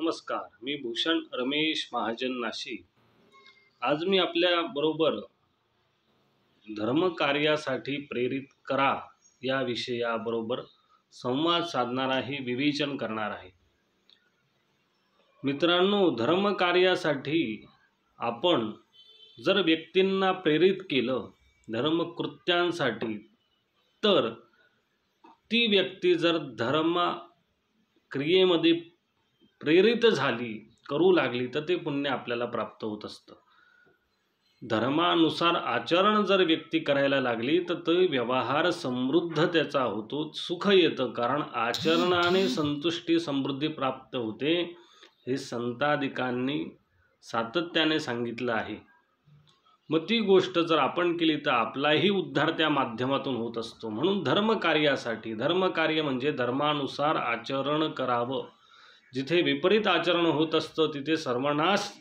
नमस्कार, मी भूषण रमेश महाजन नाशिक। आज मी आपल्या बरोबर धर्मकार्यासाठी प्रेरित करा या विषयाबरोबर संवाद साधणार आहे, विवेचन करणार आहे। मित्रांनो, धर्मकार्यासाठी आपण जर व्यक्तींना प्रेरित केलं धर्मकृत्यांसाठी, तर ती व्यक्ती जर धर्म क्रियेमध्ये प्रेरित झाली, करू लागली, तर ते पुण्य आपल्याला प्राप्त होत असतं। धर्मानुसार आचरण जर व्यक्ती करायला लागली तर तो व्यवहार समृद्ध त्याचा होतो, सुख येतं, कारण आचरणाने संतुष्टी समृद्धी प्राप्त होते, हे संतादिकांनी सातत्याने सांगितलं आहे। मग ती गोष्ट जर आपण केली तर आपलाही उद्धार त्या माध्यमातून होत असतो। म्हणून धर्मकार्यासाठी, धर्मकार्य म्हणजे धर्मानुसार आचरण करावं। जिथे विपरीत आचरण होत असतं तिथे सर्वनाश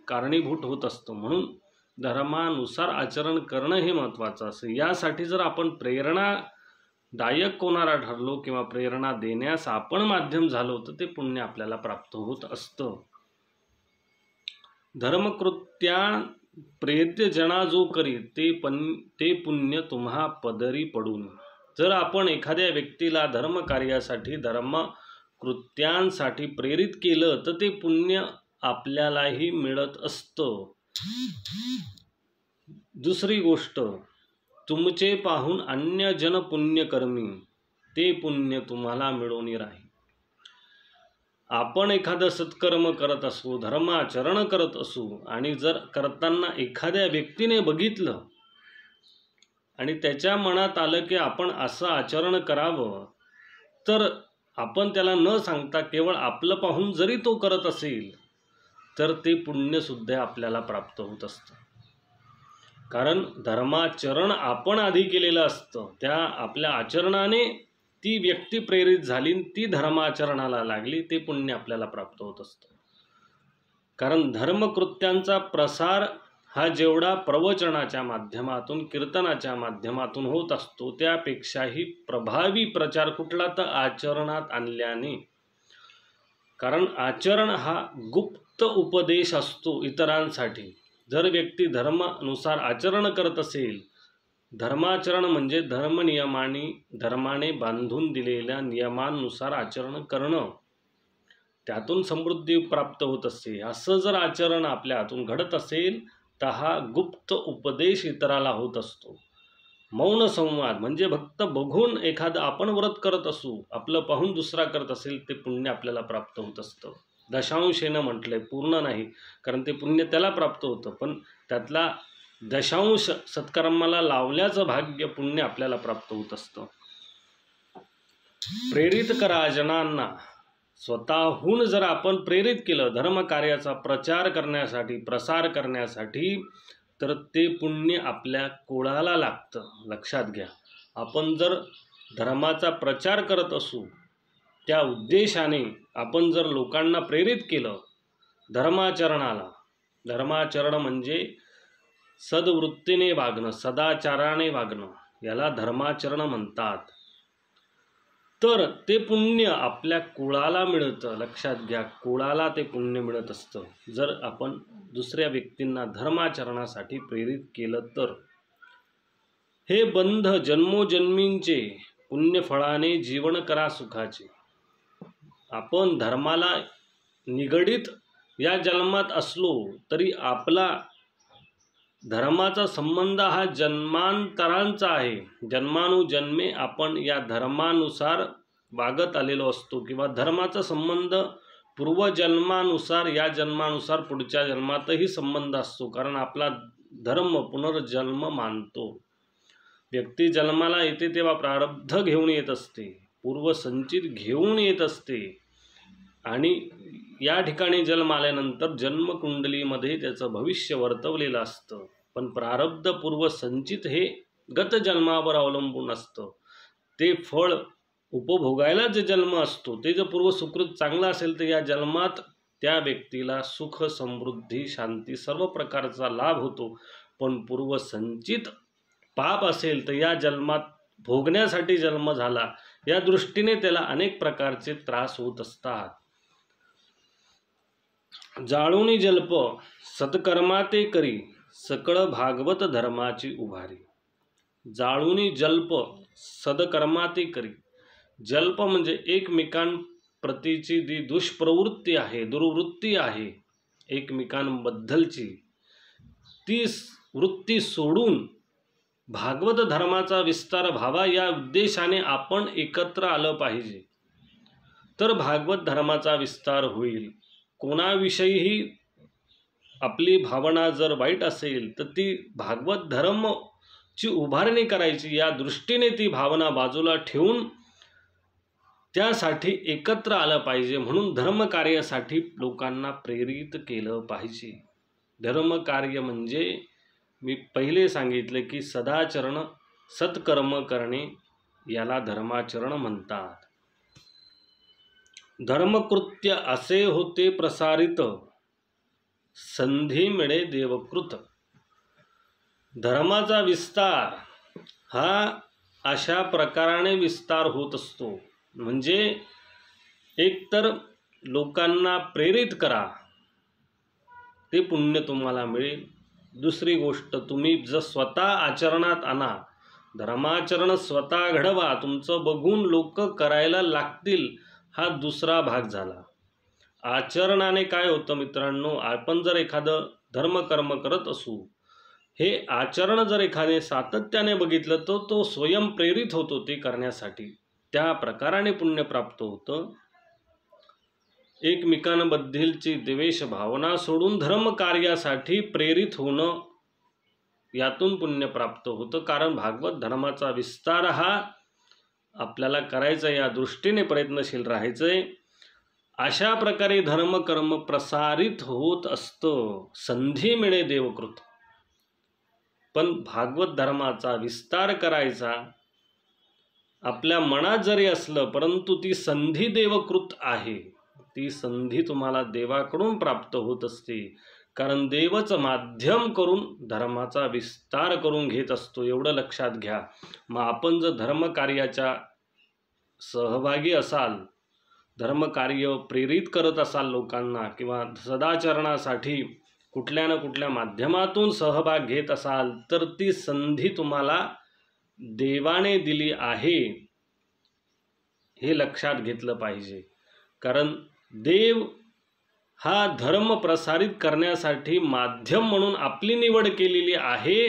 कारणीभूत होत असतो। म्हणून धर्मानुसार आचरण करणं हे महत्त्वाचं असतं। यासाठी जर आपण प्रेरणादायक कोणाला ठरलो किंवा प्रेरणा देण्यास आपण माध्यम झालो तर ते पुण्य आपल्याला प्राप्त होत असतं। धर्मकृत्या प्रेरित जना जो करी ते पुण्य तुम्हा पदरी पडून। जर आपण एखाद्या व्यक्तीला धर्मकार्यासाठी, धर्मकृत्यांसाठी प्रेरित केलं तर ते पुण्य आपल्यालाही मिळत असतं। दुसरी गोष्ट, तुमचे पाहून अन्य जन पुण्यकर्मी, ते पुण्य तुम्हाला मिळून राहील। आपण एखादं सत्कर्म करत असू, धर्माचरण करत असू, आणि जर करताना एखाद्या व्यक्तीने बघितलं आणि त्याच्या मनात आलं की आपण असं आचरण करावं, तर आपण त्याला न सांगता केवळ आपलं पाहून जरी तो करत असेल तर ते पुण्यसुद्धा आपल्याला प्राप्त होत असतं। कारण धर्माचरण आपण आधी केलेलं असतं, त्या आपल्या आचरणाने ती व्यक्ती प्रेरित झाली, ती धर्माचरणाला लागली, ते पुण्य आपल्याला प्राप्त होत असतं। कारण धर्मकृत्यांचा प्रसार हा जेवढा प्रवचनाच्या माध्यमातून, कीर्तनाच्या माध्यमातून होत असतो, त्यापेक्षाही प्रभावी प्रचार कुठला तर आचरणात आणल्याने। कारण आचरण हा गुप्त उपदेश असतो इतरांसाठी। जर व्यक्ती धर्मानुसार आचरण करत असेल, धर्माचरण म्हणजे धर्माने बांधून दिलेल्या नियमांनुसार आचरण करणं, त्यातून समृद्धी प्राप्त होत असते। असं जर आचरण आपल्या हातून घडत असेल तर हा गुप्त उपदेश इतराला होत असतो। मौन संवाद म्हणजे फक्त बघून एखादं आपण व्रत करत असू, आपलं पाहून दुसरा करत असेल, ते पुण्य आपल्याला प्राप्त होत असतं। दशांशेनं म्हटलंय, पूर्ण नाही, कारण ते पुण्य त्याला प्राप्त होतं, पण त्यातला दशांश सत्कर्माला लावल्याचं भाग्य, पुण्य आपल्याला प्राप्त होत असतं। प्रेरित करा जनांना, स्वतःहून जर आपण प्रेरित केलं धर्मकार्याचा प्रचार करण्यासाठी, प्रसार करण्यासाठी, तर ते पुण्य आपल्या कुळाला लागतं। लक्षात घ्या, आपण जर धर्माचा प्रचार करत असू, त्या उद्देशाने आपण जर लोकांना प्रेरित केलं धर्माचरणाला, धर्माचरण म्हणजे सद्वृत्तीने वागणं, सदाचाराने वागणं, याला धर्माचरण म्हणतात, तर ते पुण्य आपल्या कुळाला मिळतं। लक्षात घ्या, कुळाला ते पुण्य मिळत असतं जर आपण दुसऱ्या व्यक्तींना धर्माचरणासाठी प्रेरित केलं तर। हे बंध जन्मोजन्मींचे, पुण्यफळाने जीवन करा सुखाचे। आपण धर्माला निगडित या जन्मात असलो तरी आपला धर्माचा संबंध हा जन्मांतरांचा आहे। जन्मानुजन्मे आपण या धर्मानुसार वागत आलेलो असतो, किंवा धर्माचा संबंध पूर्वजन्मानुसार, या जन्मानुसार पुढच्या जन्मातही संबंध असतो, कारण आपला धर्म पुनर्जन्म मानतो। व्यक्ती जन्माला येते तेव्हा प्रारब्ध घेऊन येत असते, पूर्वसंचित घेऊन येत असते, आणि या ठिकाणी जन्म आल्यानंतर जन्मकुंडलीमध्ये त्याचं भविष्य वर्तवलेलं असतं। पण प्रारब्ध पूर्वसंचित हे गत जन्मावर अवलंबून असतं। ते फळ उपभोगायला जे जन्म असतो, ते जर पूर्वसुकृत चांगला असेल तर या जन्मात त्या व्यक्तीला सुख, समृद्धी, शांती, सर्व प्रकारचा लाभ होतो। पण पूर्वसंचित पाप असेल तर या जन्मात भोगण्यासाठी जन्म झाला, या दृष्टीने त्याला अनेक प्रकारचे त्रास होत असतात। जाळूनी जल्प सत्कर्मा ते करी सकळ भागवत धर्माची उभारी. जाळूनी जल्प सदकर्मा ते करी. जल्प म्हणजे एकमेकांप्रतीची जी दुष्प्रवृत्ती आहे, दुर्वृत्ती आहे एकमेकांबद्दलची, ती वृत्ती सोडून भागवत धर्माचा विस्तार व्हावा या उद्देशाने आपण एकत्र आलं पाहिजे. तर भागवत धर्माचा विस्तार होईल. कोणाविषयीही आपली भावना जर वाईट असेल तर ती भागवत धर्मची उभारणी करायची, या दृष्टीने ती भावना बाजूला ठेवून त्यासाठी एकत्र आलं पाहिजे. म्हणून धर्मकार्यासाठी लोकांना प्रेरित केलं पाहिजे. धर्मकार्य म्हणजे मी पहिले सांगितले की सदाचरण सत्कर्म करणे याला धर्माचरण म्हणतात. धर्मकृत्य असे होते प्रसारित संधी मिळे देवकृत. धर्माचा विस्तार हा अशा प्रकाराने विस्तार होत असतो. म्हणजे एकतर लोकांना प्रेरित करा, ते पुण्य तुम्हाला मिळेल. दुसरी गोष्ट, तुम्ही जर स्वतः आचरणात आणा, धर्माचरण स्वतः घडवा, तुमचं बघून लोक करायला लागतील, हा दुसरा भाग झाला. आचरणाने काय होतं मित्रांनो, आपण जर एखादं धर्मकर्म करत असू, हे आचरण जर एखादे सातत्याने बघितलं तर तो स्वयंप्रेरित होतो ते करण्यासाठी. त्या प्रकाराने पुण्य प्राप्त होतं. एकमेकांबद्दलची द्वेष भावना सोडून धर्मकार्यासाठी प्रेरित होणं, यातून पुण्य प्राप्त होतं. कारण भागवत धर्माचा विस्तार हा आपल्याला करायचा, या दृष्टीने प्रयत्नशील राहायचंय. अशा प्रकारे धर्मकर्म प्रसारित होत असतं. संधी मिळे देवकृत. पण भागवत धर्माचा विस्तार करायचा आपल्या मनात जरी असलं, परंतु ती संधी देवकृत आहे. ती संधी तुम्हाला देवाकडून प्राप्त होत असते. कारण देवच माध्यम करून धर्माचा विस्तार करून घेत असतो, एवढं लक्षात घ्या. मग आपण जर धर्मकार्याच्या सहभागी असाल, धर्मकार्य प्रेरित करत असाल लोकांना, किंवा सदाचरणासाठी कुठल्या ना कुठल्या माध्यमातून सहभाग घेत असाल, तर ती संधी तुम्हाला देवाने दिली आहे, हे लक्षात घेतलं पाहिजे. कारण देव हा धर्म प्रसारित करण्यासाठी माध्यम म्हणून आपली निवड केलेली आहे,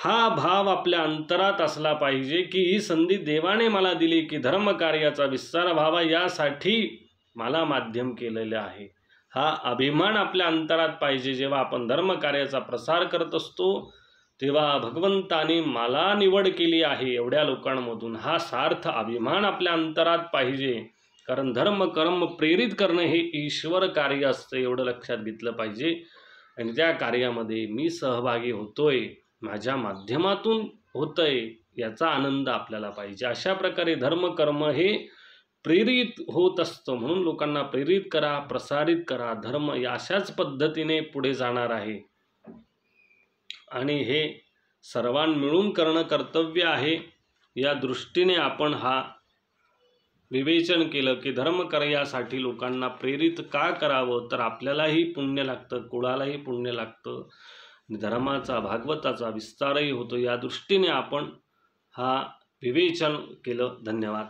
हा भाव आपल्या अंतरात असला पाहिजे की ही संधी देवाने मला दिली की धर्मकार्याचा विस्तार व्हावा, यासाठी मला माध्यम केलेलं आहे. हा अभिमान आपल्या अंतरात पाहिजे. जेव्हा आपण धर्मकार्याचा प्रसार करत असतो तेव्हा भगवंताने मला निवड केली आहे एवढ्या लोकांमधून, हा सार्थ अभिमान आपल्या अंतरात पाहिजे. कारण धर्म कर्म प्रेरित करणं हे ईश्वर कार्य असतं, एवढं लक्षात घेतलं पाहिजे. आणि त्या कार्यामध्ये मी सहभागी होतोय, माझ्या माध्यमातून होतंय, याचा आनंद आपल्याला पाहिजे. अशा प्रकारे धर्मकर्म हे प्रेरित होत असतं. म्हणून लोकांना प्रेरित करा, प्रसारित करा. धर्म अशाच पद्धतीने पुढे जाणार आहे आणि हे सर्वांनी मिळून करणं कर्तव्य आहे. या दृष्टीने आपण हा विवेचन केलं की धर्मकार्यासाठी लोकांना प्रेरित का करावं, तर आपल्यालाही पुण्य लागतं, कुळालाही पुण्य लागतं, धर्माचा भागवताचा विस्तारही होतो. या दृष्टीने आपण हा विवेचन केलं. धन्यवाद.